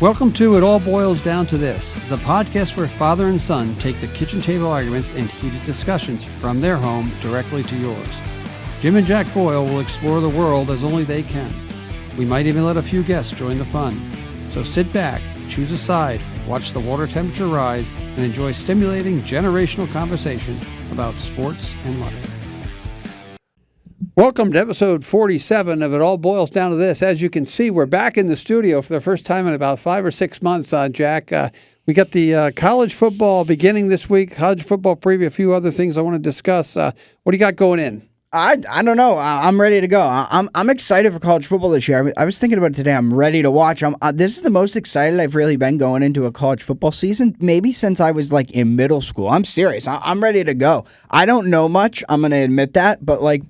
Welcome to It All Boils Down to This, the podcast where father and son take the kitchen table arguments and heated discussions from their home directly to yours. Jim and Jack Boyle will explore the world as only they can. We might even let a few guests join the fun. So sit back, choose a side, watch the water temperature rise, and enjoy stimulating generational conversation about sports and life. Welcome to episode 47 of It All Boils Down to This. As you can see, we're back in the studio for the first time in about 5 or 6 months, Jack. We got the college football beginning this week, college football preview, a few other things I want to discuss. What do you got going in? I don't know. I'm ready to go. I'm excited for college football this year. I was thinking about it today. I'm ready to watch. This is the most excited I've really been going into a college football season, maybe since I was like in middle school. I'm serious. I'm ready to go. I don't know much. I'm going to admit that, but like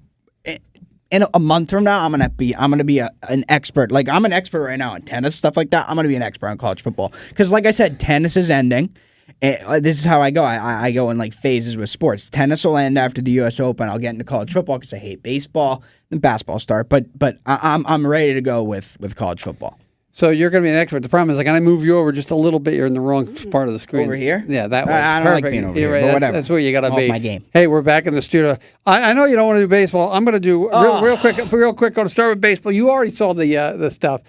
in a month from now, I'm gonna be an expert. Like I'm an expert right now in tennis, stuff like that. I'm gonna be an expert on college football because, like I said, tennis is ending. This is how I go. I go in like phases with sports. Tennis will end after the U.S. Open. I'll get into college football because I hate baseball. Then basketball start. But I'm ready to go with college football. So you're going to be an expert. The problem is, like, can I move you over just a little bit? You're in the wrong part of the screen. Over here? Yeah, that way. I don't like being over here, right. but whatever. That's where you got to be. My game. Hey, we're back in the studio. I know you don't want to do baseball. I'm going to do real quick. Going to start with baseball. You already saw the stuff.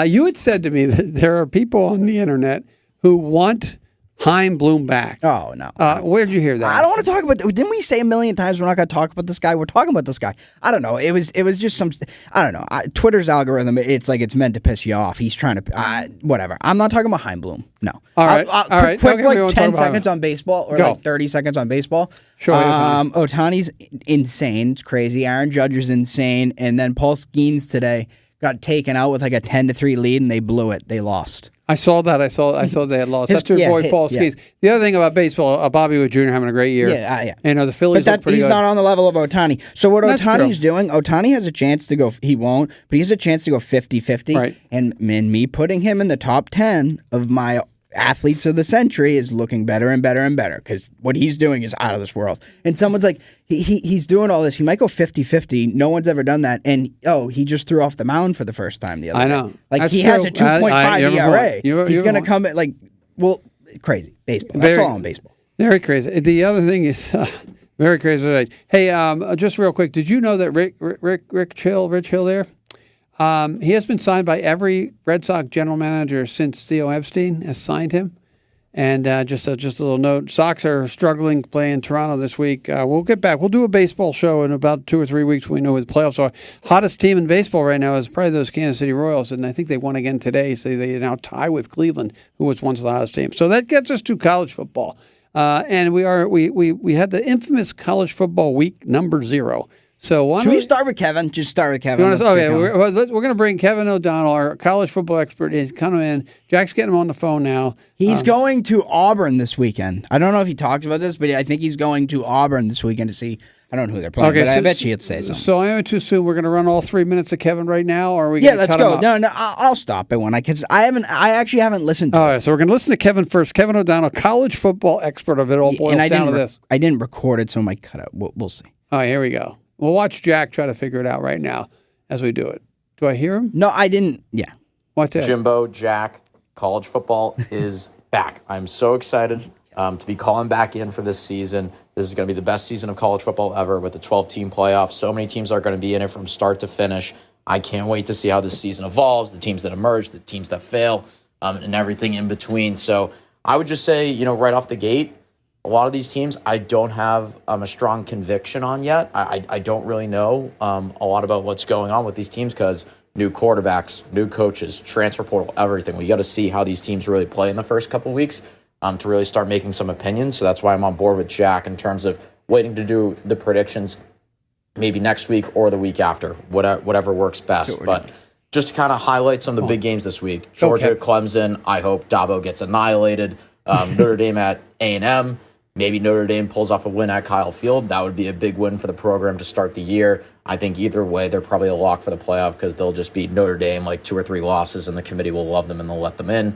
You had said to me that there are people on the internet who want Chaim Bloom back. Oh, no. Where'd you hear that? I don't want to talk about. Didn't we say a million times we're not going to talk about this guy? We're talking about this guy. I don't know. It was just some. I don't know. Twitter's algorithm. It's like it's meant to piss you off. He's trying to. Whatever. I'm not talking about Chaim Bloom. No. All right. All right. Quick, like 10 seconds on baseball or like 30 seconds on baseball. Sure. Ohtani's insane. It's crazy. Aaron Judge is insane. And then Paul Skeens today got taken out with like a 10-3 lead, and they blew it. They lost. I saw that. I saw they had lost. That's your boy, Paul Skeens. Yeah. The other thing about baseball, Bobby Wood Jr. having a great year. Yeah. You know, the Phillies look pretty he's good. Not on the level of Ohtani. So what Ohtani's doing, Ohtani has a chance to go, he won't, but he has a chance to go 50-50. Right. And me putting him in the top 10 of my athletes of the century is looking better and better and better because what he's doing is out of this world. And someone's like, he's doing all this. He might go 50-50. No one's ever done that. And, he just threw off the mound for the first time the other day. I know. Like, That's he true. has a 2.5 ERA. He's going to come at, crazy. Baseball. That's all on baseball. Very crazy. The other thing is very crazy. Right. Hey, just real quick, did you know that Rich Hill there? He has been signed by every Red Sox general manager since Theo Epstein has signed him. And just a little note, Sox are struggling playing Toronto this week. We'll get back. We'll do a baseball show in about 2 or 3 weeks when we know who the playoffs are. Hottest team in baseball right now is probably those Kansas City Royals, and I think they won again today, so they now tie with Cleveland, who was once the hottest team. So that gets us to college football. And we had the infamous college football week number 0. So should we start with Kevin? Just start with Kevin. We're going to bring Kevin O'Donnell, our college football expert. He's coming in. Jack's getting him on the phone now. He's going to Auburn this weekend. I don't know if he talks about this, but I think he's going to Auburn this weekend to see. I don't know who they're playing, but I bet he'd say something. So I am too soon. We're going to run all 3 minutes of Kevin right now, or are we? Yeah, let's go. No, I'll stop it when I actually haven't listened to it. All right, so we're going to listen to Kevin first. Kevin O'Donnell, college football expert of It All Boils Down to This. I didn't record it, so I might cut it. We'll see. All right, here we go. We'll watch Jack try to figure it out right now as we do it. Do I hear him? No, I didn't. Yeah. What's that? Jimbo, Jack, college football is back. I'm so excited to be calling back in for this season. This is going to be the best season of college football ever with the 12-team playoff. So many teams are going to be in it from start to finish. I can't wait to see how this season evolves, the teams that emerge, the teams that fail, and everything in between. So I would just say, right off the gate, a lot of these teams I don't have a strong conviction on yet. I don't really know a lot about what's going on with these teams because new quarterbacks, new coaches, transfer portal, everything. We got to see how these teams really play in the first couple of weeks to really start making some opinions. So that's why I'm on board with Jack in terms of waiting to do the predictions maybe next week or the week after, whatever works best. But just to kind of highlight some of the big games this week. Georgia, Clemson, I hope Dabo gets annihilated. Notre Dame at A&M. Maybe Notre Dame pulls off a win at Kyle Field. That would be a big win for the program to start the year. I think either way, they're probably a lock for the playoff because they'll just beat Notre Dame like 2 or 3 losses, and the committee will love them and they'll let them in.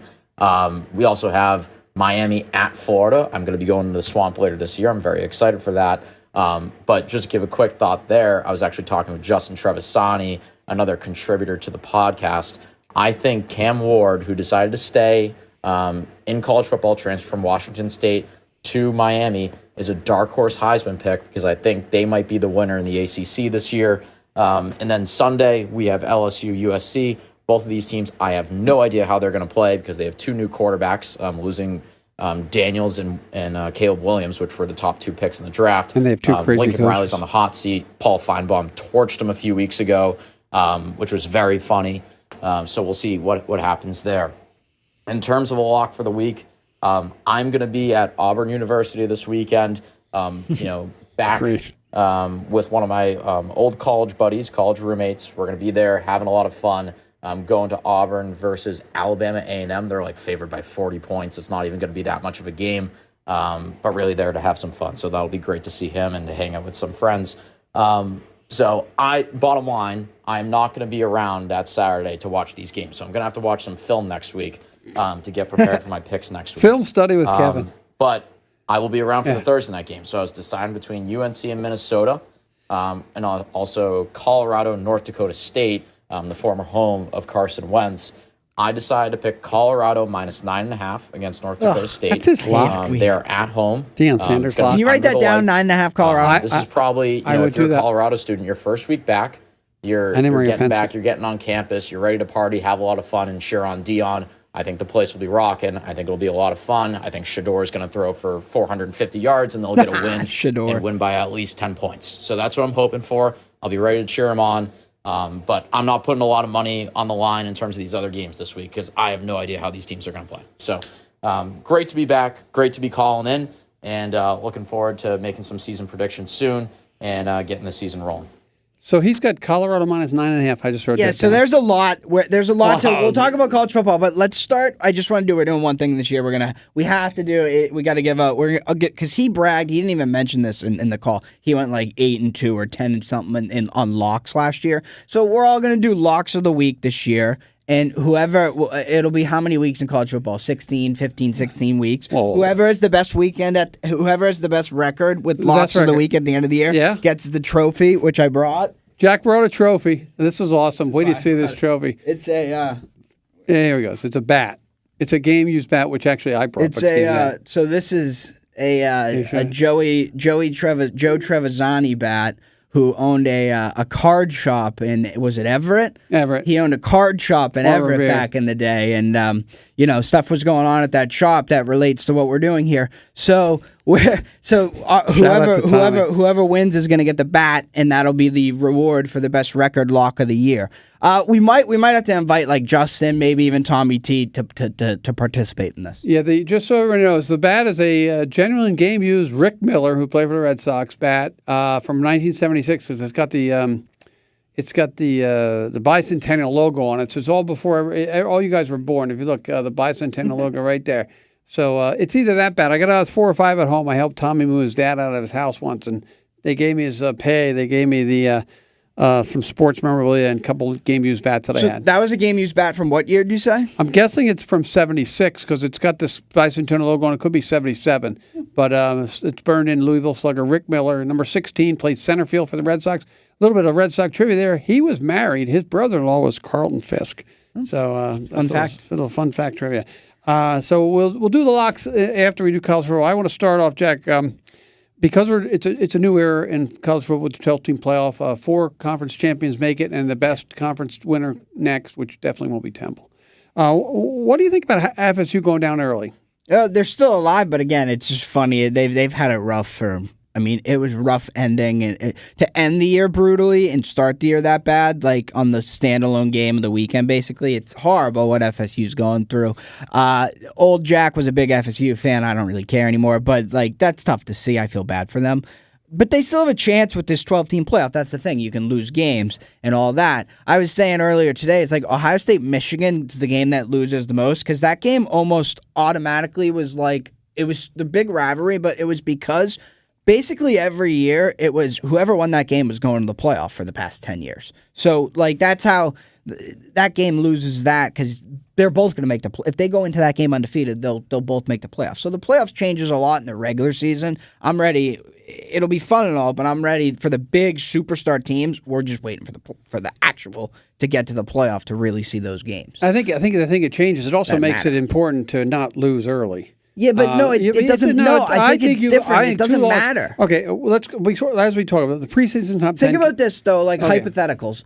We also have Miami at Florida. I'm going to be going to the Swamp later this year. I'm very excited for that. But just to give a quick thought there, I was actually talking with Justin Trevisani, another contributor to the podcast. I think Cam Ward, who decided to stay in college football, transfer from Washington State to Miami, is a dark horse Heisman pick because I think they might be the winner in the ACC this year. And then Sunday, we have LSU, USC. Both of these teams, I have no idea how they're going to play because they have 2 new quarterbacks, losing Daniels and Caleb Williams, which were the top 2 picks in the draft. And they have 2 crazy Lincoln coaches. Riley's on the hot seat. Paul Feinbaum torched him a few weeks ago, which was very funny. So we'll see what happens there. In terms of a lock for the week, I'm going to be at Auburn University this weekend, back with one of my old college buddies, college roommates. We're going to be there having a lot of fun. Going to Auburn versus Alabama A&M. They're like favored by 40 points. It's not even going to be that much of a game, but really there to have some fun. So that'll be great to see him and to hang out with some friends. So bottom line, I'm not going to be around that Saturday to watch these games. So I'm going to have to watch some film next week to get prepared for my picks next week. Film study with Kevin. But I will be around for the Thursday night game. So I was deciding between UNC and Minnesota, and also Colorado and North Dakota State, the former home of Carson Wentz. I decided to pick Colorado minus 9.5 against North Dakota State. That's his lock. They're at home. Deion Sanders lock. Can you write that down? 9.5 Colorado. This is probably, if you're a Colorado student, your first week back, you're getting back, you're getting on campus, you're ready to party, have a lot of fun, and cheer on Deion. I think the place will be rocking. I think it'll be a lot of fun. I think Shador is going to throw for 450 yards, and they'll get a win and win by at least 10 points. So that's what I'm hoping for. I'll be ready to cheer him on. But I'm not putting a lot of money on the line in terms of these other games this week because I have no idea how these teams are going to play. So great to be back, great to be calling in, and looking forward to making some season predictions soon and getting the season rolling. So he's got Colorado minus 9.5. I just heard that. Yeah, so there's a lot. So we'll talk about college football, but let's start. I just want to do. We're doing one thing this year. We have to do it. We got to give out. Because he bragged. He didn't even mention this in the call. He went like 8-2 or 10 and something on locks last year. So we're all gonna do locks of the week this year. And it'll be how many weeks in college football? 16 weeks. Whoa. Whoever has the best whoever has the best record with locks of the week at the end of the year gets the trophy, which I brought. Jack brought a trophy. This is awesome. Wait till you see this trophy. It's a there we go. So it's a bat. It's a game used bat, which actually I brought. It's so this is a Joe Trevisani bat who owned a card shop in, was it Everett? Everett. He owned a card shop in Everett back in the day, and stuff was going on at that shop that relates to what we're doing here. So whoever wins is going to get the bat, and that'll be the reward for the best record lock of the year. We might have to invite like Justin, maybe even Tommy T to participate in this. Yeah, just so everyone knows, the bat is a genuine game used Rick Miller, who played for the Red Sox, bat from 1976 because it's got the bicentennial logo on it. So it's all before all you guys were born. If you look, the bicentennial logo right there. So it's either that bat. I got 4 or 5 at home. I helped Tommy move his dad out of his house once, and they gave me his pay. They gave me the some sports memorabilia and a couple of game-used bats that I had. That was a game-used bat from what year, did you say? I'm guessing it's from 76 because it's got this bicentennial logo on it. It could be 77. But it's burned in Louisville Slugger. Rick Miller, number 16, played center field for the Red Sox. A little bit of Red Sox trivia there. He was married. His brother-in-law was Carlton Fisk. So that's a little fun fact trivia. So we'll do the locks after we do college football. I want to start off, Jack, because it's a new era in college football with the 12-team playoff. 4 conference champions make it, and the best conference winner next, which definitely won't be Temple. What do you think about FSU going down early? They're still alive, but again, it's just funny. They've had it rough for. I mean, it was rough ending to end the year brutally and start the year that bad, like on the standalone game of the weekend. Basically, it's horrible what FSU's going through. Old Jack was a big FSU fan. I don't really care anymore, but like that's tough to see. I feel bad for them. But they still have a chance with this 12-team playoff. That's the thing. You can lose games and all that. I was saying earlier today, it's like Ohio State-Michigan is the game that loses the most because that game almost automatically was like, it was the big rivalry, but it was because basically every year it was whoever won that game was going to the playoff for the past 10 years. So like that's how that game loses that because they're both going to make if they go into that game undefeated, they'll both make the playoffs. So the playoffs changes a lot in the regular season. I'm ready. it'll be fun and all, but I'm ready for the big superstar teams. We're just waiting for the actual to get to the playoff to really see those games. I think it changes. It also Doesn't makes matter. it important to not lose early. Yeah, but no, it doesn't. No, I think it's different. It doesn't matter. Okay, as we talk about the preseason top 10. Think about this though, like hypotheticals.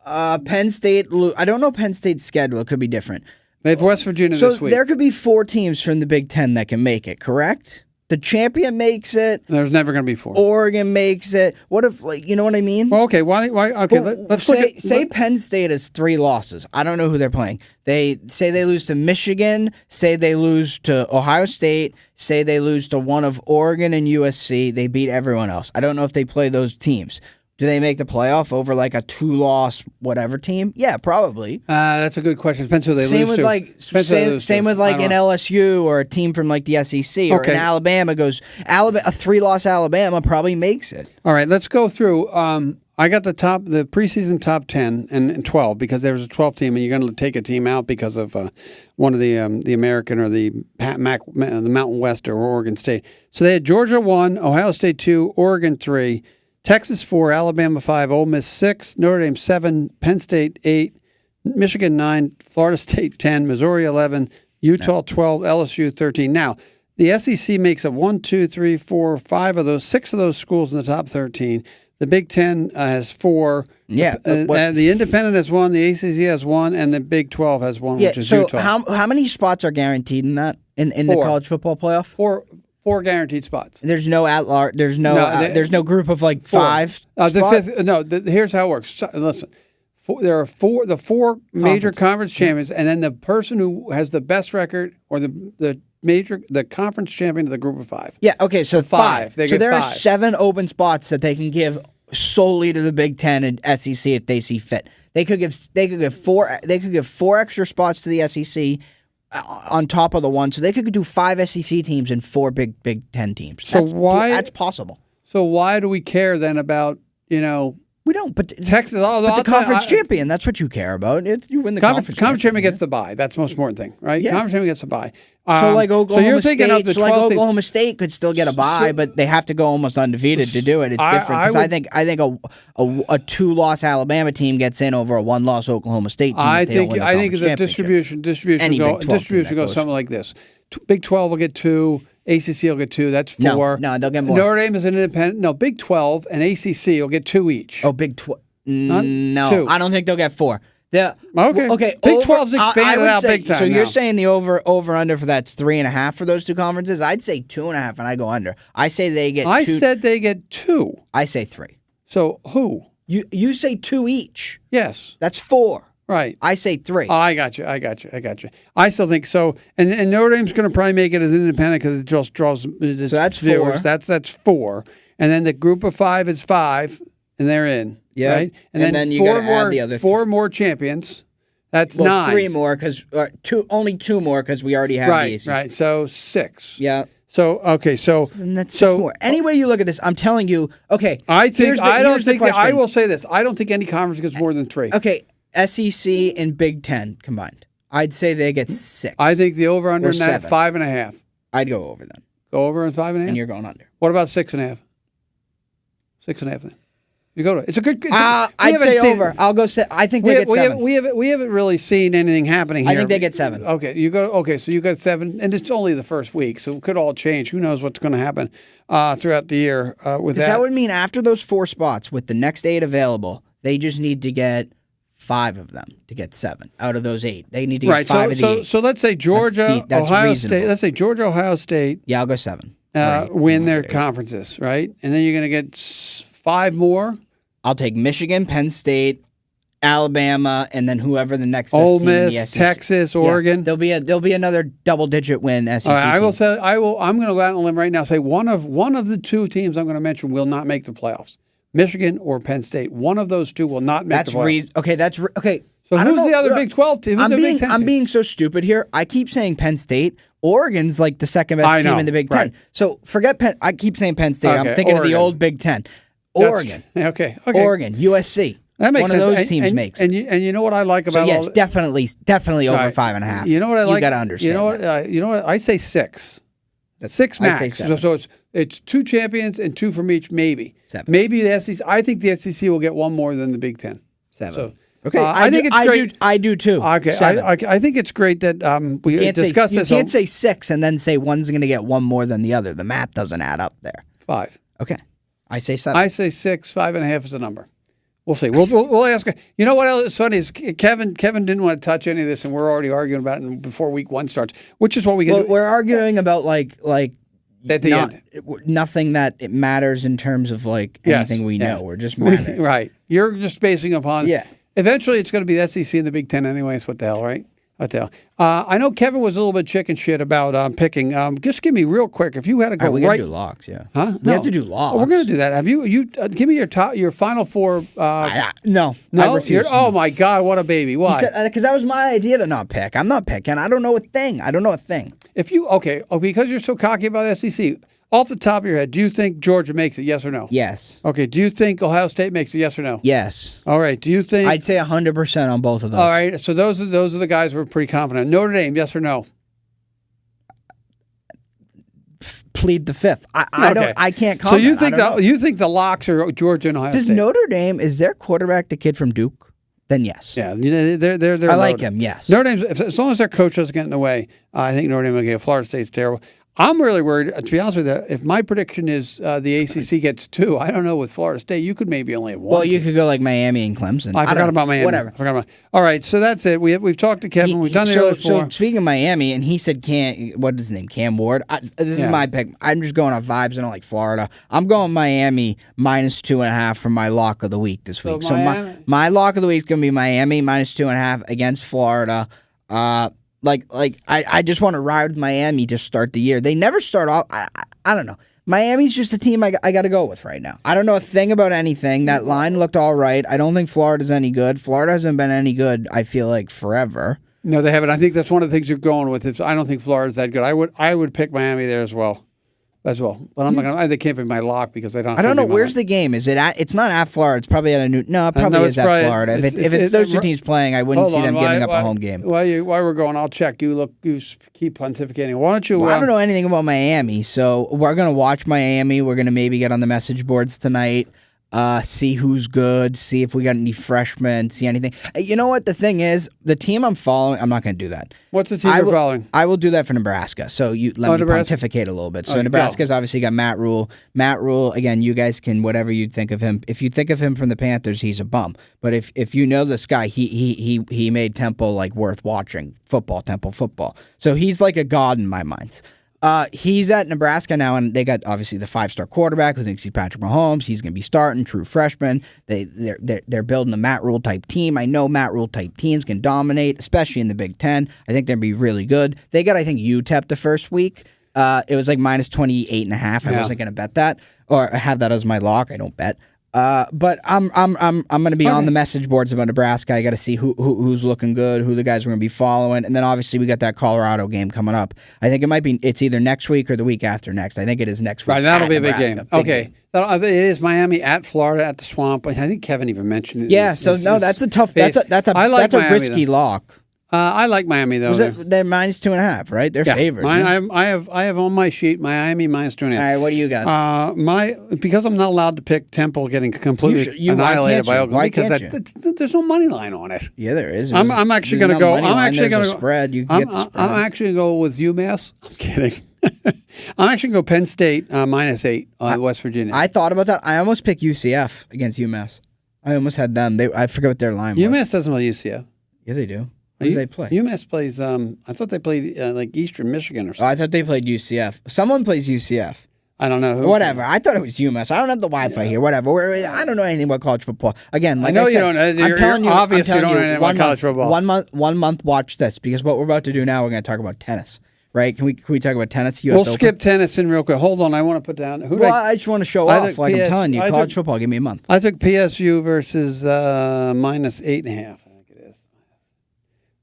Penn State. I don't know Penn State's schedule. It could be different. They have West Virginia So this week. there could be 4 teams from the Big Ten that can make it. Correct? The champion makes it. There's never going to be 4. Oregon makes it. What if, like, you know what I mean? Well, okay. Why? Okay. Let's say Penn State has 3 losses. I don't know who they're playing. They say they lose to Michigan. Say they lose to Ohio State. Say they lose to one of Oregon and USC. They beat everyone else. I don't know if they play those teams. Do they make the playoff over like a 2-loss whatever team? Yeah, probably. That's a good question. Depends who they Same lose with to. same with like an LSU or a team from like the SEC or an Alabama goes. A 3-loss Alabama probably makes it. All right, let's go through. I got the preseason top 10 and 12 because there was a 12 team, and you're going to take a team out because of one of the American or the Mountain West or Oregon State. So they had Georgia 1, Ohio State 2, Oregon 3. Texas 4, Alabama 5, Ole Miss 6, Notre Dame 7, Penn State 8, Michigan 9, Florida State 10, Missouri 11, Utah 12, LSU 13. Now, the SEC makes up 1, 2, 3, 4, 5 of those, 6 of those schools in the top 13. The Big Ten has 4. Yeah. The Independent has 1, the ACC has 1, and the Big 12 has 1, which is so Utah. how many spots are guaranteed in that in the college football playoff? 4 guaranteed spots. There's no at-large. There's no group of like 5. Here's how it works. So, listen, there are 4 major conference champions, and then the person who has the best record or the conference champion of the group of 5. Yeah. Okay. So 5. They so get there 5. are 7 open spots that they can give solely to the Big Ten and SEC if they see fit. They could give 4. They could give 4 extra spots to the SEC. On top of the one, so they could do 5 SEC teams and 4 Big Ten teams. That's possible. So why do we care then about we don't? But Texas? But the conference champion, that's what you care about. You win the conference champion gets the bye. That's the most important thing, right? Yeah. Conference champion gets the bye. So like Oklahoma State, Oklahoma State could still get a bye, but they have to go almost undefeated to do it. It's different because I think a 2-loss Alabama team gets in over a 1-loss Oklahoma State team. I think the distribution goes something like this. Big 12 will get 2. ACC will get 2. That's 4. No, they'll get more. Notre Dame is an independent. No, Big 12 and ACC will get 2 each. Oh, Big 12. No, 2. I don't think they'll get 4. Okay. Big 12's expanded out big time. So you're saying the over under for that's 3.5 for those 2 conferences? I'd say 2.5, and I go under. I say they get. I said they get 2. I say 3. So who? You say 2 each. Yes. That's 4. Right. I say 3. Oh, I got you. I still think so. And Notre Dame's going to probably make it as an independent because it just draws. So that's viewers. 4. That's 4. And then the group of 5 is 5, and they're in. Yeah. Right. And then you got to add the other 4 more champions. That's 9. 3 more because only 2 more because we already have the ACC. Right. So 6. Yeah. So okay. So that's 6 more. Any way you look at this, I'm telling you. Okay. I will say this. I don't think any conference gets more than 3. Okay. SEC and Big Ten combined. I'd say they get 6. I think the over under in that 5.5. I'd go over then. Go over on 5.5. And you're going under. What about 6.5? 6.5 then. You go to it. It's a good. I'd say over. I'll go. I think they get 7. We haven't really seen anything happening here. I think they get 7. Okay, you go. Okay, so you got 7, and it's only the first week, so it could all change. Who knows what's going to happen throughout the year with that? That would mean after those 4 spots, with the next 8 available, they just need to get 5 of them to get 7 out of those 8. They need to get 5 of the 8. So let's say Georgia, that's Ohio reasonable. State. Let's say Georgia, Ohio State. Yeah, I'll go 7. Win their conferences, right? And then you're going to get 5 more. I'll take Michigan, Penn State, Alabama, and then whoever the next Ole team in the Miss, SEC. Texas, Oregon. Yeah, there'll be another double-digit win SEC. All right, team. I'm going to go out on a limb right now and say one of the 2 teams I'm going to mention will not make the playoffs. Michigan or Penn State. One of those 2 will not make the playoffs. Okay. So who's the other Big 12 team? I'm being so stupid here. I keep saying Penn State. Oregon's like the second best team in the Big Ten. So forget Penn. I keep saying Penn State. I'm thinking of the old Big Ten. Oregon. Okay. Oregon, USC. That makes one sense. of those teams makes. And you know what I like about yes, definitely over 5.5. You know what I like? You got to understand. You know what? I say 6. 6 I'd say max. 7. So it's 2 champions and 2 from each, maybe. 7. Maybe the SEC. I think the SEC will get one more than the Big Ten. 7. So, Okay, I think it's great. I do too. Okay, 7. I think it's great that we discussed this. You can't say 6 and then say one's going to get one more than the other. The math doesn't add up there. 5. Okay, I say 7. I say 6. 5.5 is the number. We'll see. We'll ask. You know what else is funny is Kevin didn't want to touch any of this, and we're already arguing about it before week 1 starts, which is what we can do. We're arguing about like At the end. nothing that it matters in terms of like anything we know. We're just mad at it. Right. You're just basing upon. Yeah. Eventually, it's going to be the SEC and the Big Ten anyways. What the hell, right? What the hell? I know Kevin was a little bit chicken shit about picking. Just give me real quick. If you had to go we right, gotta do locks, yeah. huh? We have to do locks. Oh, we're going to do that. Have you? Give me your final 4. No, No. I refuse. Oh my God! What a baby! Why? Because that was my idea to not pick. I'm not picking. I don't know a thing. If you because you're so cocky about the SEC. Off the top of your head, do you think Georgia makes it? Yes or no? Yes. Okay. Do you think Ohio State makes it? Yes or no? Yes. All right. Do you think? I'd say 100% on both of those. All right. So those are the guys we're pretty confident. Notre Dame, yes or no? Plead the fifth. I can't So comment. you think the locks are Georgia and Ohio Does State? Notre Dame, is their quarterback the kid from Duke? Then yes. Yeah, they're I like loaded. him, yes. Notre Dame's, as long as their coach doesn't get in the way, I think Notre Dame will get. Florida State's terrible. I'm really worried, to be honest with you. If my prediction is the ACC gets 2, I don't know. With Florida State, you could maybe only have 1. Well, you could go like Miami and Clemson. I forgot about Miami. Whatever. I forgot about. All right, so that's it. We've talked to Kevin. We've done the other 4. So speaking of Miami, and he said what is his name? Cam Ward. This is my pick. I'm just going on vibes. I don't like Florida. I'm going Miami -2.5 for my lock of the week this week. So my lock of the week is going to be Miami -2.5 against Florida. I just want to ride with Miami to start the year. They never start off. I don't know. Miami's just a team I got to go with right now. I don't know a thing about anything. That line looked all right. I don't think Florida's any good. Florida hasn't been any good, I feel like, forever. No, they haven't. I think that's one of the things you're going with. I don't think Florida's that good. I would pick Miami there as well. But I'm not going. They can't be my lock because I don't. I don't know. Where's the game? Is it at? It's not at Florida. It's probably at a new. No, it probably is at Florida. If it's those two teams playing, I wouldn't see them giving up a home game. While we're going, I'll check. You keep pontificating. Why don't you? Well, I don't know anything about Miami, so we're gonna watch Miami. We're gonna maybe get on the message boards tonight. See who's good, see if we got any freshmen, see anything. You know what the thing is? The team I'm following, I'm not going to do that. What's the team you're following? I will do that for Nebraska. So let me pontificate a little bit. So Nebraska's obviously got Matt Rule. Matt Rule, again, you guys can, whatever you think of him. If you think of him from the Panthers, he's a bum. But if you know this guy, he made Temple like worth watching. Temple football. So he's like a god in my mind. He's at Nebraska now, and they got obviously the 5-star quarterback who thinks he's Patrick Mahomes. He's going to be starting, true freshman. They're building a Matt Rule type team. I know Matt Rule type teams can dominate, especially in the Big Ten. I think they're going to be really good. They got, I think, UTEP the first week. It was like -28.5. I wasn't going to bet that or have that as my lock. I don't bet. But I'm going to be on the message boards about Nebraska. I got to see who's looking good, who the guys are going to be following, and then obviously we got that Colorado game coming up. I think it's either next week or the week after next. I think it is next week. Right, that'll be a big game. Okay, it is Miami at Florida at the Swamp. I think Kevin even mentioned it. Yeah, that's a tough. That's a risky lock. I like Miami though. They're -2.5, right? They're favored. I have on my sheet Miami -2.5. All right, what do you got? Because I'm not allowed to pick Temple getting completely annihilated by Oklahoma because there's no money line on it. Yeah, there is. I'm actually going to go. I'm actually going to spread. You can get the spread. I'm actually going to go with UMass. I'm kidding. I'm actually going to go Penn State -8 on West Virginia. I thought about that. I almost picked UCF against UMass. I almost had them. I forget what their line was. UMass doesn't play UCF. Yeah, they do. Who do they play? UMass plays. I thought they played like Eastern Michigan or something. Oh, I thought they played UCF. Someone plays UCF. I don't know who. Whatever. I thought it was UMass. I don't have the Wi-Fi here. Whatever. I don't know anything about college football. Again, like I said, you don't. I'm telling you, obviously, you don't know anything about college football. 1 month. Watch this because what we're about to do now, we're going to talk about tennis. Right? Can we talk about tennis? US we'll Open? skip tennis in real quick. Hold on, I want to put down. I just want to show off. Like I'm telling you, college football. Give me a month. I took PSU versus -8.5.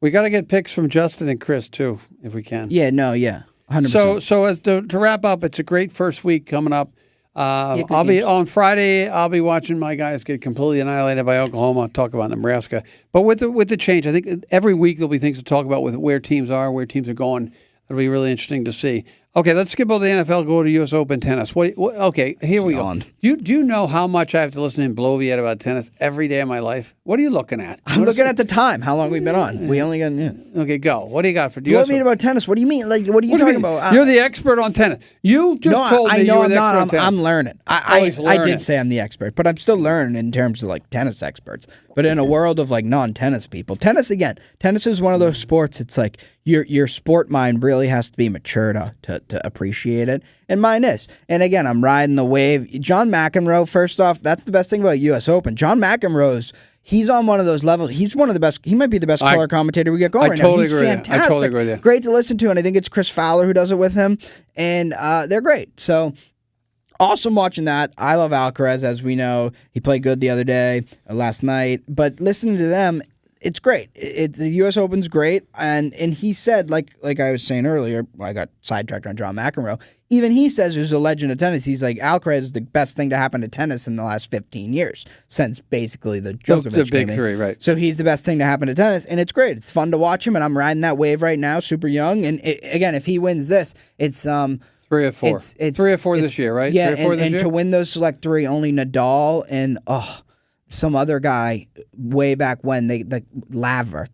We got to get picks from Justin and Chris too, if we can. Yeah, 100%. So as to wrap up, it's a great first week coming up. I'll be on Friday. I'll be watching my guys get completely annihilated by Oklahoma. Talk about Nebraska, but with the change, I think every week there'll be things to talk about with where teams are going. It'll be really interesting to see. Okay, let's skip over the NFL. Go to U.S. Open tennis. Okay, here we go. Do you know how much I have to listen to Bloviet about tennis every day of my life? What are you looking at? I'm looking at the time. How long we've been on? We only got. Yeah. Okay, go. What do you got for? You want me about tennis? What do you mean? Like, what are you talking about? You're the expert on tennis. You just told me you were the expert on tennis. I'm learning. I did say I'm the expert, but I'm still learning in terms of like tennis experts. But in a world of like non-tennis people, tennis is one of those sports. It's like your sport mind really has to be mature to appreciate it, and mine is. And again, I'm riding the wave. John McEnroe, first off, that's the best thing about U.S. Open. John McEnroe's. He's on one of those levels. He's one of the best. He might be the best color commentator we get going right now. He's fantastic. I totally agree with you. Great to listen to, and I think it's Chris Fowler who does it with him, and they're great. So awesome watching that. I love Alcaraz, as we know. He played good the other day, last night. But listening to them, it's great. The U.S. Open's great, and he said, like I was saying earlier, I got sidetracked on John McEnroe. Even he says, who's a legend of tennis, he's like, Alcaraz is the best thing to happen to tennis in the last 15 years, since basically the Djokovic the big three, right? So he's the best thing to happen to tennis, and it's great. It's fun to watch him, and I'm riding that wave right now, super young. And again, if he wins this, it's 3 or 4. It's 3 or 4 this year, right? Yeah, and to win those select 3, only Nadal and some other guy way back when the Laver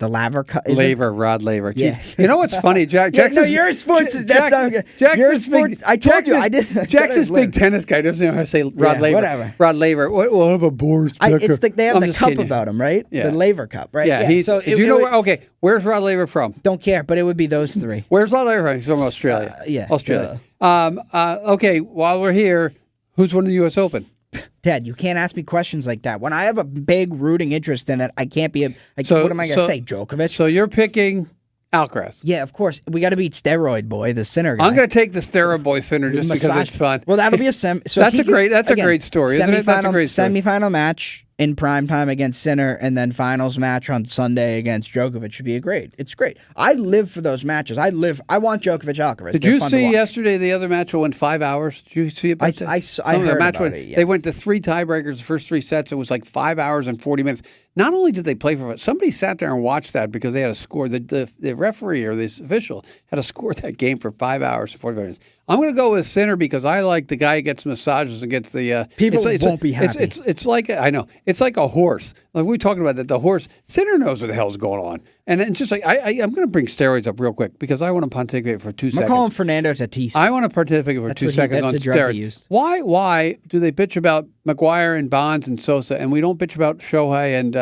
Cup. Rod Laver. Yeah. You know what's funny, Jack? No, you're sports. Jack's sports. I told you I did. Jack's this big tennis guy. Doesn't know how to say Rod Laver. Whatever. Rod Laver. We'll have a Boris. It's they have the cup about him, right? Yeah. The Laver Cup, right? Yeah. So do you know where? Okay, where's Rod Laver from? Don't care, but it would be those 3. Where's Rod Laver from? He's from Australia. Yeah, Australia. Okay, while we're here, who's won the U.S. Open? Ted, you can't ask me questions like that. When I have a big rooting interest in it, I can't be what am I going to say, Djokovic? So you're picking Alcaraz. Yeah, of course. We got to beat Steroid Boy, the Sinner guy. I'm going to take the Steroid Boy Sinner just because it's fun. Well, that'll be a so that's a great story, isn't it? That's a great story. Semifinal match in prime time against Sinner, and then finals match on Sunday against Djokovic should be It's great. I live for those matches. I want Djokovic Alcaraz. Did you see yesterday the other match went 5 hours? Did you see it? I heard about it. Yeah. They went to 3 tiebreakers, the first 3 sets. It was like 5 hours and 40 minutes. Not only did they play for it, somebody sat there and watched that because they had a score. The referee or this official had to score that game for 5 hours and 45 minutes. I'm going to go with Sinner because I like the guy who gets massages and gets the people won't be happy. It's like I know it's like a horse. Like we were talking about that. The horse Sinner knows what the hell's going on, and it's just like I'm going to bring steroids up real quick because I want to pontificate for 2 seconds. I'm calling Fernando Tatis. I want to pontificate for 2 seconds on steroids. Why do they bitch about McGuire and Bonds and Sosa, and we don't bitch about Shohei and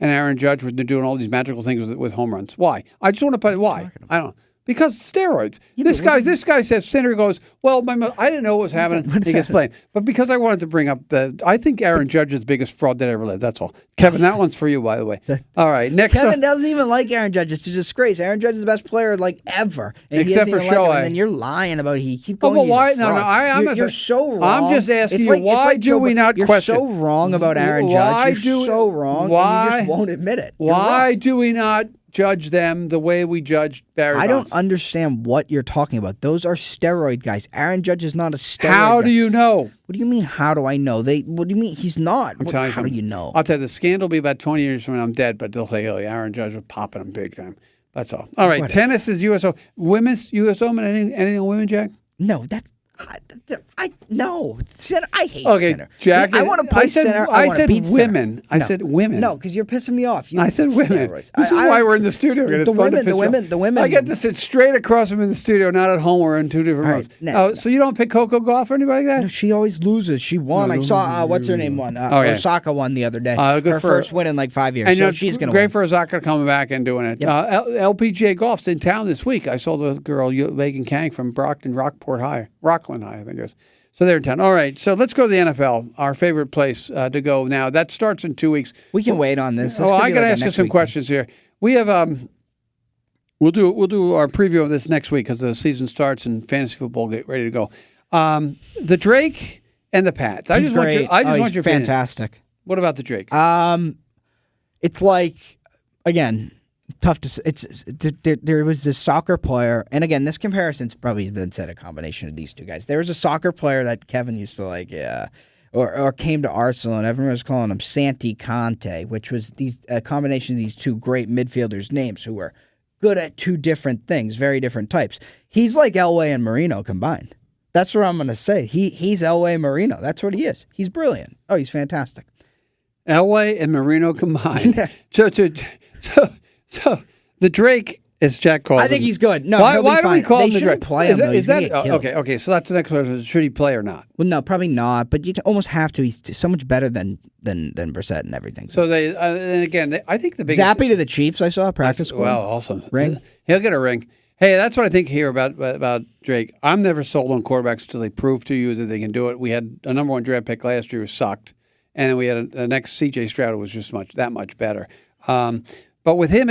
Aaron Judge when they're doing all these magical things with home runs? Why? I just want to put why. I don't know. Because steroids. Yeah, this guy says Sinner goes, well, I didn't know what was happening. He gets blamed. But because I wanted to bring up I think Aaron Judge is the biggest fraud that ever lived. That's all. Kevin, that one's for you, by the way. All right, next. Kevin doesn't even like Aaron Judge. It's a disgrace. Aaron Judge is the best player ever, and except for Shohei. And then you're lying about he keep going. Well, why? No, you're so wrong. I'm just asking you. Why do we not question? You're so wrong about Aaron Judge. You're so wrong. Why? And you just won't admit it. Why do we not judge them the way we judge Barry Bonds? I don't understand what you're talking about. Those are steroid guys. Aaron Judge is not a steroid How guy. do you know? What do you mean, how do I know? What do you mean he's not? How do you know? I'll tell you, the scandal will be about 20 years from when I'm dead, but they'll say, oh, Aaron Judge was popping him big time. That's all. All right, Whatever. Tennis is U.S. Open. Women's U.S. Open, anything on women, Jack? No, that's... No, Sinner. I hate Sinner. Jack. I want to play Sinner. I said beat women. Sinner. I said women. No, because you're pissing me off. I said women. This is why we're in the studio. The women. I get to sit straight across from in the studio, not at home. We're in 2 different rooms. So you don't pick Coco Gauff or anybody like that? No, she always loses. She won. I saw what's her name won. Osaka won the other day. Her first win in like 5 years. And she's going to win. Great for Osaka coming back and doing it. Yep. LPGA Golf's in town this week. I saw the girl Megan Kang from Rockland High, I think it is. So they're in town. All right, so let's go to the NFL, our favorite place to go now. That starts in 2 weeks. We can wait on this. I got to ask you some questions here. We have we'll do our preview of this next week because the season starts and fantasy football get ready to go. The Drake and the Pats. I just want your fantastic. Opinion. What about the Drake? It's like again. Tough to. There was this soccer player, and again, this comparison's probably been said a combination of these two guys. There was a soccer player that Kevin used to like, or came to Arsenal, and everyone was calling him Santi Conte, which was a combination of these two great midfielders' names who were good at two different things, very different types. He's like Elway and Marino combined. That's what I'm going to say. He's Elway and Marino. That's what he is. He's brilliant. Oh, he's fantastic. Elway and Marino combined. Yeah. So the Drake, as Jack calls him. I think he's good. No, why he'll be do we fine. call They him the shouldn't Drake? play him, though. He's gonna get killed. Okay. So that's the next question. Should he play or not? Well, no, probably not. But you almost have to. He's so much better than Brissett and everything. So they, and again, I think the biggest. Zappy to the Chiefs. I saw practice squad. Well, awesome. Ring. He'll get a ring. Hey, that's what I think here about Drake. I'm never sold on quarterbacks until they prove to you that they can do it. We had a number one draft pick last year who sucked, and then we had a next C.J. Stroud who was just that much better. But with him,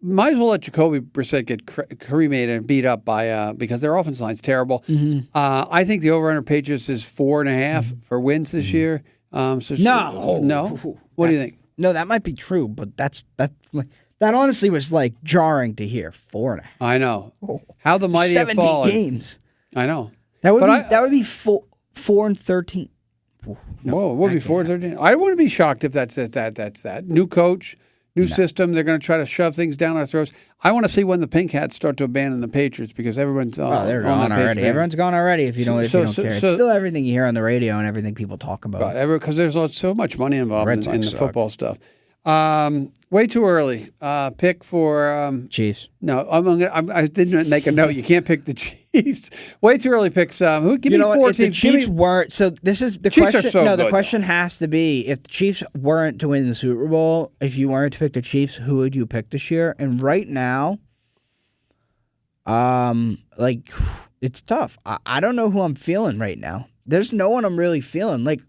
might as well let Jacoby Brissett get cremated and beat up by because their offensive line's terrible. Mm-hmm. I think the over-under Patriots is 4.5 for wins this year. No. What do you think? No, that might be true, but that's that honestly was like jarring to hear. 4.5. I know how the mighty have 17 fallen. games. I know That would be 4-13. Whoa, it would be 4-13. I wouldn't be shocked if that's that. New coach, new system. They're going to try to shove things down our throats. I want to see when the Pink Hats start to abandon the Patriots because everyone's they're gone already. Everyone's gone already. If you don't care, it's still everything you hear on the radio and everything people talk about. Because there's so much money involved in the football stuff. Way too early. Pick for Chiefs. No, I didn't make a note. You can't pick the Chiefs. Way too early picks. Who give me four if teams? The Chiefs weren't. So this is the Chiefs question. Are so no, the good, question has to be: if the Chiefs weren't to win the Super Bowl, if you weren't to pick the Chiefs, who would you pick this year? And right now, it's tough. I don't know who I'm feeling right now. There's no one I'm really feeling. Like,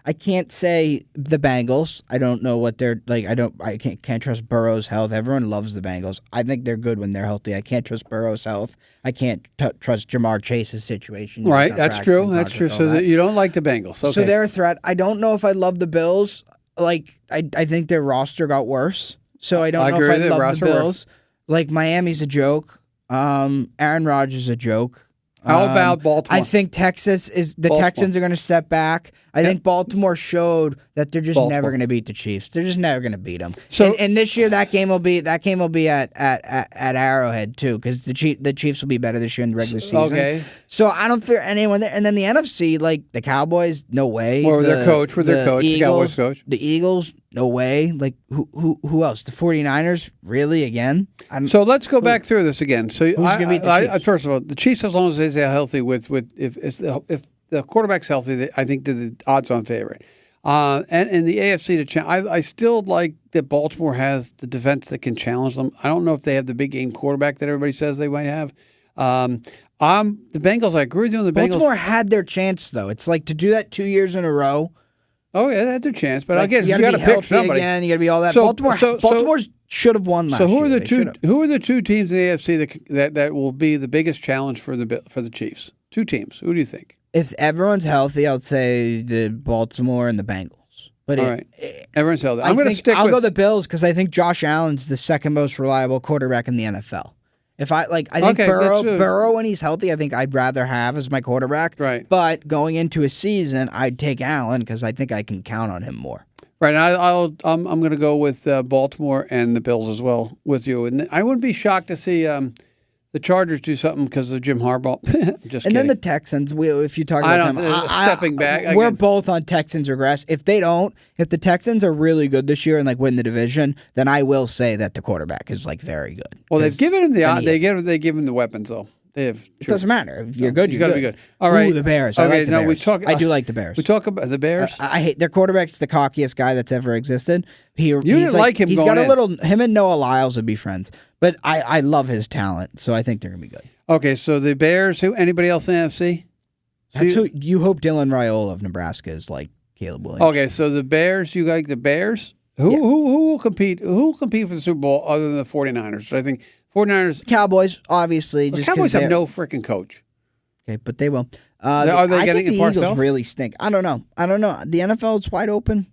I can't say the Bengals. I don't know what they're like. I can't trust Burrow's health. Everyone loves the Bengals. I think they're good when they're healthy. I can't trust Burrow's health. I can't trust Jamar Chase's situation. Right, that's true. That's true. So you don't like the Bengals. Okay. So they're a threat. I don't know if I love the Bills. Like, I think their roster got worse. So I don't know if I love the Bills. Like, Miami's a joke. Aaron Rodgers is a joke. How about Baltimore? I think Texans are going to step back. I think Baltimore showed that they're just never going to beat the Chiefs. They're just never going to beat them. So, and this year that game will be at Arrowhead too, because the Chiefs will be better this year in the regular season. Okay. So I don't fear anyone there. And then the NFC, like the Cowboys, no way. Or their coach, the Cowboys coach. The Eagles, no way. Like who else? The 49ers, really again? So let's go back through this again. So who's going to beat the Chiefs? First of all, the Chiefs, as long as they stay healthy, if the quarterback's healthy, I think they're the odds-on favorite. And in the AFC, I still like that Baltimore has the defense that can challenge them. I don't know if they have the big game quarterback that everybody says they might have. The Bengals, I agree with you on the Bengals. Baltimore had their chance, though. It's like to do that 2 years in a row. Oh, yeah, they had their chance. But like, again, you got to pick somebody. Again, you got to be all that. Baltimore should have won last year. So who are the two teams in the AFC that will be the biggest challenge for the Chiefs? Two teams. Who do you think? If everyone's healthy, I'll say the Baltimore and the Bengals. But all right, everyone's healthy. I'll go the Bills because I think Josh Allen's the second most reliable quarterback in the NFL. I think Burrow when he's healthy, I think I'd rather have as my quarterback. Right. But going into a season, I'd take Allen because I think I can count on him more. Right. And I'm going to go with Baltimore and the Bills as well with you. And I wouldn't be shocked to see the Chargers do something because of Jim Harbaugh. Just kidding. Then the Texans, if you talk about them, stepping back. We're both on Texans regress. If the Texans are really good this year and like win the division, then I will say that the quarterback is like very good. Well, they've given him they give him the weapons though. It doesn't matter. If you're good, you got to be good. All right. Ooh, the Bears. I like the Bears. I do like the Bears. We talk about the Bears. I hate their quarterback's the cockiest guy that's ever existed. You didn't like him. He's got a little. Him and Noah Lyles would be friends, but I love his talent, so I think they're gonna be good. Okay, so the Bears. Who? Anybody else in the NFC? That's who you hope Dylan Raiola of Nebraska is like Caleb Williams. Okay, so the Bears. You like the Bears? Who will compete? Who will compete for the Super Bowl other than the 49ers? I think 49ers. Cowboys, obviously. The Cowboys have no freaking coach. Okay, but they will. Are they getting the Parcells? Eagles really stink. I don't know. The NFL is wide open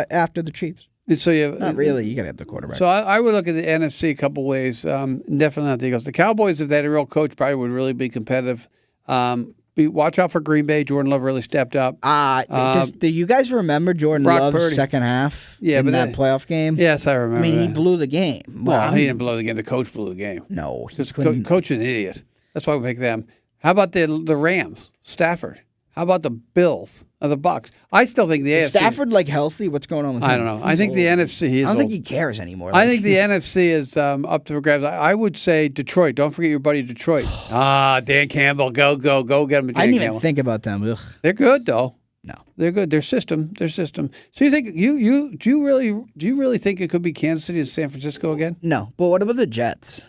after the Chiefs. And so not really. You got to have the quarterback. So I would look at the NFC a couple ways. Definitely not the Eagles. The Cowboys, if they had a real coach, probably would really be competitive. watch out for Green Bay. Jordan Love really stepped up. Do you guys remember Jordan Brock Love's Purdy. second half Yeah, in but that playoff game? Yes, I remember. I mean, he that. blew the game. Well, he didn't blow the game. The coach blew the game. No, he Because couldn't. coach is an idiot. That's why we pick them. How about the Rams? Stafford. How about the Bills or the Bucks? I still think the Is AFC. Stafford like healthy? What's going on with him? I don't know. I think the NFC. I don't think he cares anymore. I think the NFC is up to grabs. I would say Detroit. Don't forget your buddy Detroit. Dan Campbell. Go get him. I Dan didn't even Campbell. think about them. Ugh. They're good though. No. They're good. Their system. So you think do you really think it could be Kansas City and San Francisco again? No, but what about the Jets?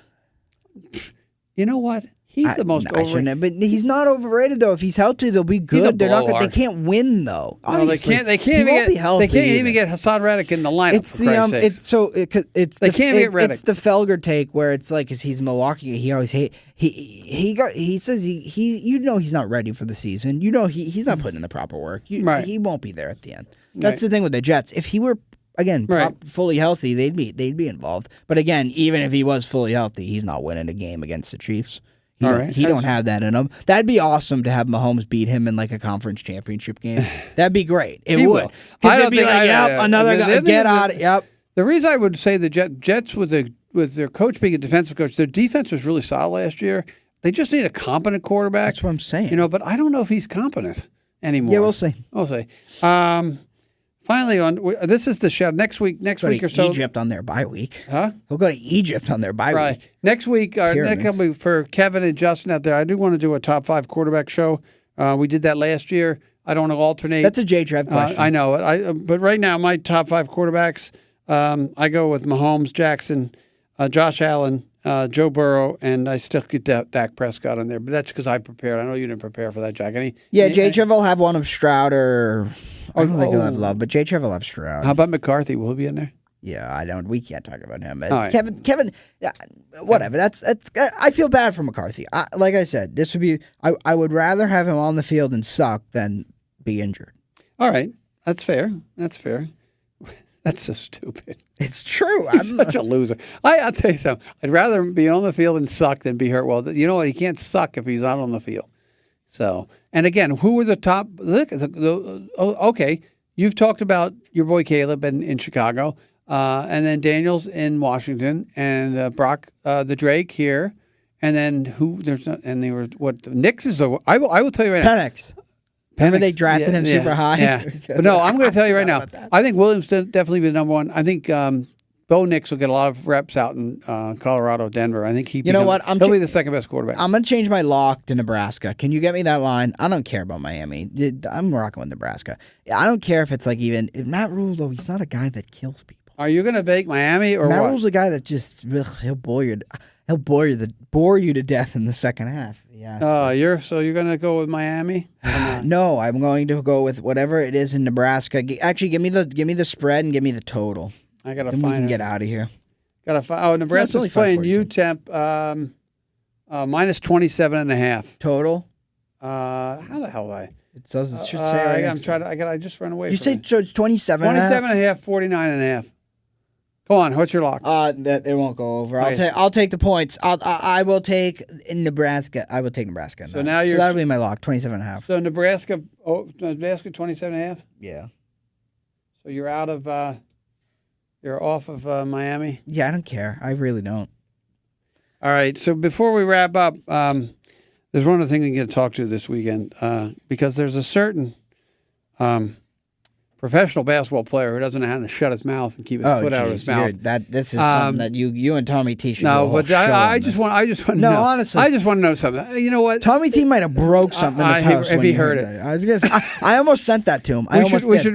You know what? He's the most overrated. But he's not overrated though. If he's healthy, they'll be good. They're not. They blowhard. can't win though. No, they Obviously. can't. They He can't won't even be get. healthy They can't even either. get Hassan Reddick in the lineup. It's for the Christ's sakes. it's so it's They the, can't get Reddick. It's the Felger take where it's like, cause he's Milwaukee. He always he says he you know he's not ready for the season. You know he's not putting in the proper work. Right. He won't be there at the end. That's Right. the thing with the Jets. If he were again Right. fully healthy, they'd be involved. But again, even if he was fully healthy, he's not winning a game against the Chiefs. He don't have that in him. That'd be awesome to have Mahomes beat him in like a conference championship game. That'd be great. It He would. will. Because I it'd don't be think- like, I- another I mean, guy, the- get out. Yep. The reason I would say the Jets with their coach being a defensive coach, their defense was really solid last year. They just need a competent quarterback. That's what I'm saying. You know, but I don't know if he's competent anymore. Yeah, we'll see. We'll see. Finally, this is the show. Next week or so. Egypt on their bye week. Huh? He'll go to Egypt on their bye Right. week. Next week, Pyramids. next week for Kevin and Justin out there, I do want to do a top 5 quarterback show. We did that last year. I don't want to alternate. That's a J-Trev question. I know it. But right now, my top 5 quarterbacks, I go with Mahomes, Jackson, Josh Allen, Joe Burrow, and I still get Dak Prescott in there. But that's because I prepared. I know you didn't prepare for that, Jack. J-Trev will have one of Stroud or... I don't think he'll have Love, but J-Trev will have Stroud. How about McCarthy? Will he be in there? Yeah, I don't. We can't talk about him. All right. Kevin, whatever. That's. I feel bad for McCarthy. Like I said, this would be. I would rather have him on the field and suck than be injured. All right. That's fair. That's so stupid. It's true. I'm such a loser. I'll tell you something. I'd rather be on the field and suck than be hurt. Well, you know what? He can't suck if he's not on the field. So, and again, who were the top? Look, okay, you've talked about your boy Caleb in Chicago, and then Daniels in Washington, and Brock the Drake here, and then who? And they were what? Knicks is the. I will tell you right now. Penix. Remember they drafted him super high? Yeah. But no, I'm going to tell you right now. I think Williams definitely be the number one. I think Bo Nix will get a lot of reps out in Colorado, Denver. I think know what? He'll be the second best quarterback. I'm going to change my lock to Nebraska. Can you get me that line? I don't care about Miami. I'm rocking with Nebraska. I don't care if it's like even Matt Rule, though. He's not a guy that kills people. Are you going to bake Miami or Matt what? Rule's a guy that just he'll bore you to death in the second half. Yeah. You're going to go with Miami? No, I'm going to go with whatever it is in Nebraska. Actually, give me the spread and give me the total. I got to Then find we can it. get out of here. Got to find. Oh, Nebraska's only playing 5:47. UTEP minus 27.5. Total. How the hell did I? It says it should say right. I'm trying to. I just ran away. You from say it. so? It's 27. 27.5, 49.5. Go on. What's your lock? That it won't go over. Okay. I'll take the points. I will take in Nebraska. I will take Nebraska. So now you're- that'll be my lock. 27.5. So Nebraska 27.5. Yeah. So you're out of. You're off of Miami. Yeah, I don't care. I really don't. All right. So before we wrap up, there's one other thing we get to talk to this weekend because there's a certain professional basketball player who doesn't know how to shut his mouth and keep his foot out of his mouth. This is something that you and Tommy T should do a No, whole but show I on just this. want. I just want. No, to know. honestly. I just want to know something. You know what? Tommy T might have broke something in his house if when he you heard it. that. I was gonna say, I almost sent that to him.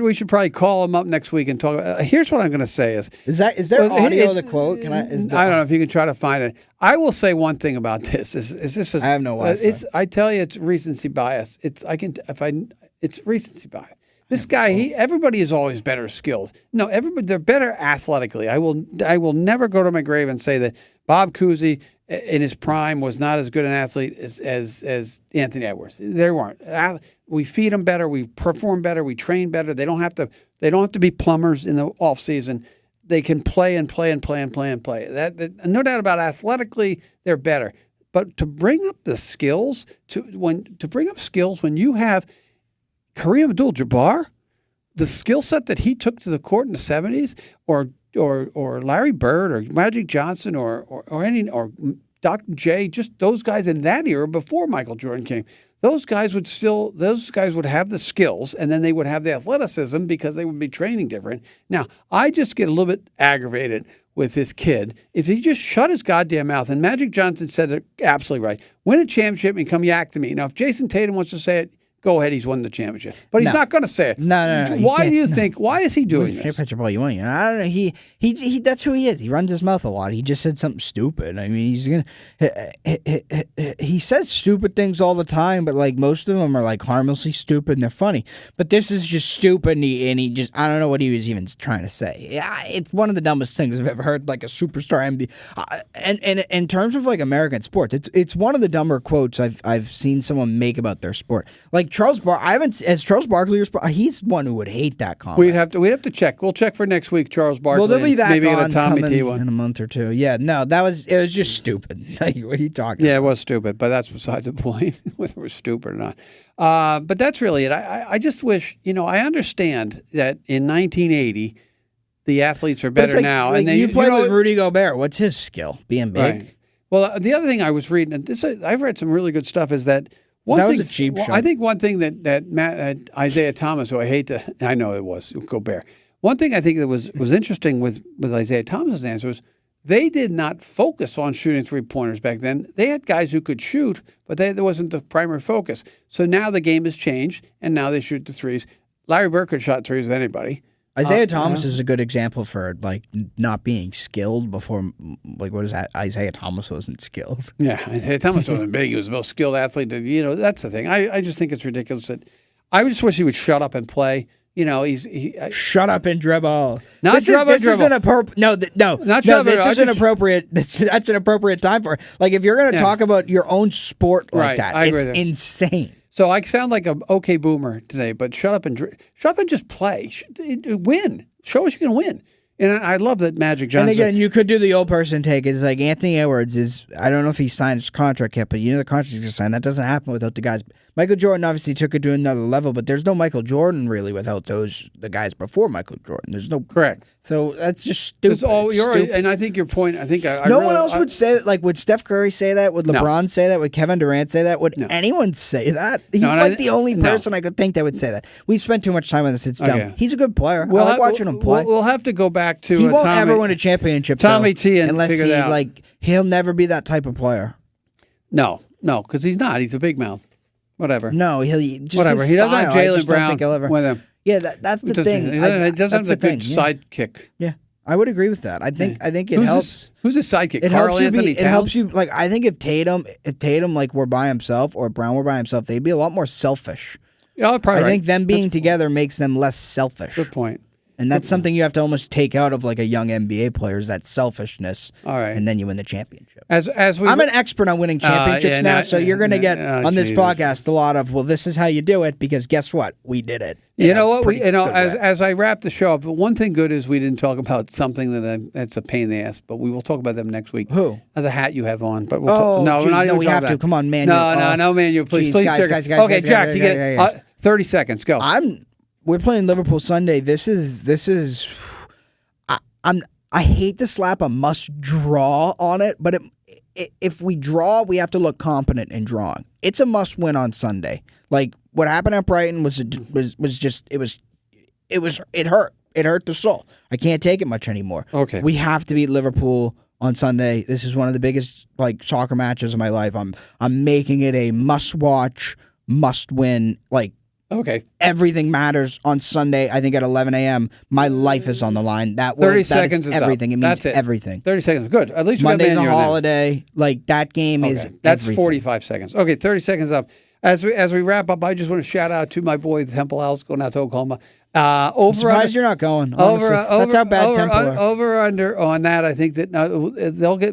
We should probably call him up next week and talk. Here's what I'm going to say is there well, audio of it's- the quote? I don't know if you can try to find it. I will say one thing about this. Is this? I have no Wi-Fi. I tell you, it's recency bias. It's recency bias. This guy, everybody is always better skilled. No, they're better athletically. I will never go to my grave and say that Bob Cousy in his prime was not as good an athlete as Anthony Edwards. They weren't. We feed them better. We perform better. We train better. They don't have to be plumbers in the off season. They can play and play and play and play and play. That no doubt about it, athletically, they're better. But to bring up the skills, to bring up skills when you have Kareem Abdul-Jabbar, the skill set that he took to the court in the 70s, or Larry Bird or Magic Johnson or Dr. J, just those guys in that era before Michael Jordan came. Those guys would have the skills, and then they would have the athleticism because they would be training different. Now, I just get a little bit aggravated with this kid. If he just shut his goddamn mouth, and Magic Johnson said it absolutely right, win a championship and come yak to me. Now, if Jason Tatum wants to say it, go ahead, he's won the championship. But he's not going to say it. No. Why do you think? Why is he doing this? Pitch ball you want. I don't know. He. That's who he is. He runs his mouth a lot. He just said something stupid. I mean, he's gonna. He says stupid things all the time, but like most of them are like harmlessly stupid and they're funny. But this is just stupid, and he just I don't know what he was even trying to say. Yeah, it's one of the dumbest things I've ever heard. Like a superstar NBA. And in terms of like American sports, it's one of the dumber quotes I've seen someone make about their sport. Like Charles Barkley. He's one who would hate that comment. We'd have to check. We'll check for next week, Charles Barkley. Well, they'll be back maybe on get a Tommy T one in a month or two. Yeah, no, it was just stupid. Like, what are you talking about? Yeah, it was stupid, but that's besides the point, whether it was stupid or not. But that's really it. I just wish, I understand that in 1980, the athletes are better now. Like and you played with Rudy Gobert. What's his skill? Being big? Right. Well, the other thing I was reading, and I've read some really good stuff, is that that was a cheap shot. I think one thing that Isaiah Thomas, who I know it was Gobert. One thing I think that was interesting with Isaiah Thomas's answer was they did not focus on shooting 3-pointers back then. They had guys who could shoot, but that wasn't the primary focus. So now the game has changed, and now they shoot the threes. Larry Bird could shot threes with anybody. Isaiah Thomas is a good example for like not being skilled before. Like, what is that? Isaiah Thomas wasn't skilled. Yeah, Isaiah Thomas wasn't big. He was the most skilled athlete. That's the thing. I just think it's ridiculous that I just wish he would shut up and play. Shut up and dribble. Not dribble. This isn't appropriate. Not dribble. This isn't appropriate. That's an appropriate time for it. Like, if you're going to talk about your own sport like that, it's insane. So I sound like an okay boomer today, but shut up and just play. Win. Show us you can win. And I love that Magic Johnson. And again, you could do the old person take. It's like Anthony Edwards is, I don't know if he signed his contract yet, but the contract he's going to sign. That doesn't happen without the guys. Michael Jordan obviously took it to another level, but there's no Michael Jordan really without the guys before Michael Jordan. There's no. Correct. So that's just stupid. It's all, and I think your point, no one else would say that. Like, would Steph Curry say that? Would LeBron say that? Would Kevin Durant say that? Would anyone say that? He's the only person I could think that would say that. We've spent too much time on this. It's dumb. Okay. He's a good player. I like watching him play. We'll have to go back to he won't ever win a championship. Tommy T unless he'll never be that type of player. No, because he's not. He's a big mouth. Whatever. No, he just whatever. He doesn't have Jaylen Brown with him. Yeah, that's the thing. He doesn't have a good sidekick. Yeah, I would agree with that. I think it helps. Who's his sidekick? It Karl helps Anthony Towns? It helps you. Like, I think if Tatum like were by himself or Brown were by himself, they'd be a lot more selfish. Yeah, probably. I think them being together makes them less selfish. Good point. And that's something you have to almost take out of like a young NBA player is that selfishness. All right. And then you win the championship. I'm an expert on winning championships now, so you're going to get on this podcast a lot of, well, this is how you do it, because guess what? We did it. You know what? As I wrap the show up, one thing good is we didn't talk about something that's a pain in the ass, but we will talk about them next week. Who? The hat you have on. But we have to. Come on, man. No, man. You please, guys. Okay, Jack, you get 30 seconds. Go. We're playing Liverpool Sunday. This is. I hate to slap a must draw on it, but if we draw, we have to look competent in drawing. It's a must win on Sunday. Like, what happened at Brighton was just it hurt. It hurt the soul. I can't take it much anymore. Okay. We have to beat Liverpool on Sunday. This is one of the biggest soccer matches of my life. I'm making it a must watch, must win. Okay. Everything matters on Sunday. I think at 11 a.m. My life is on the line. 30 seconds is everything. Up. It means everything. 30 seconds. Good. At least Monday's a holiday. That game is that's everything. 45 seconds. Okay, 30 seconds up. As we wrap up, I just want to shout out to my boy Temple House going out to Oklahoma. I'm Over surprised you're not going. Honestly. That's how bad Temple are. over under on that. I think that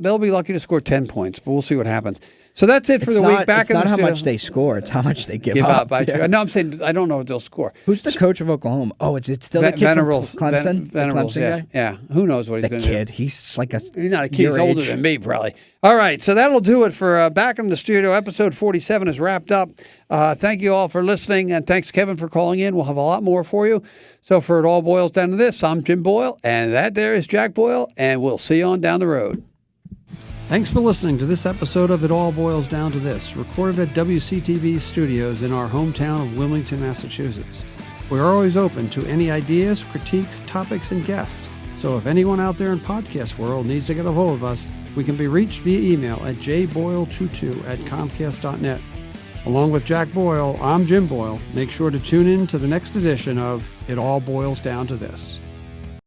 they'll be lucky to score 10 points, but we'll see what happens. So that's it for the week. It's not how much they score; it's how much they give up. No, I'm saying I don't know what they'll score. Who's the coach of Oklahoma? Oh, it's still the kid Venables, from Clemson. Venables, the Clemson guy? Yeah. Who knows what he's going to do? Kid, he's like He's not a kid. He's your older age. than me, probably. All right, so that'll do it for Back in the Studio. Episode 47 is wrapped up. Thank you all for listening, and thanks, Kevin, for calling in. We'll have a lot more for you. So for It All Boils Down to This, I'm Jim Boyle, and that there is Jack Boyle, and we'll see you on down the road. Thanks for listening to this episode of It All Boils Down to This, recorded at WCTV studios in our hometown of Wilmington, Massachusetts. We're always open to any ideas, critiques, topics, and guests. So if anyone out there in podcast world needs to get a hold of us, we can be reached via email at jboyle22@comcast.net. Along with Jack Boyle, I'm Jim Boyle. Make sure to tune in to the next edition of It All Boils Down to This.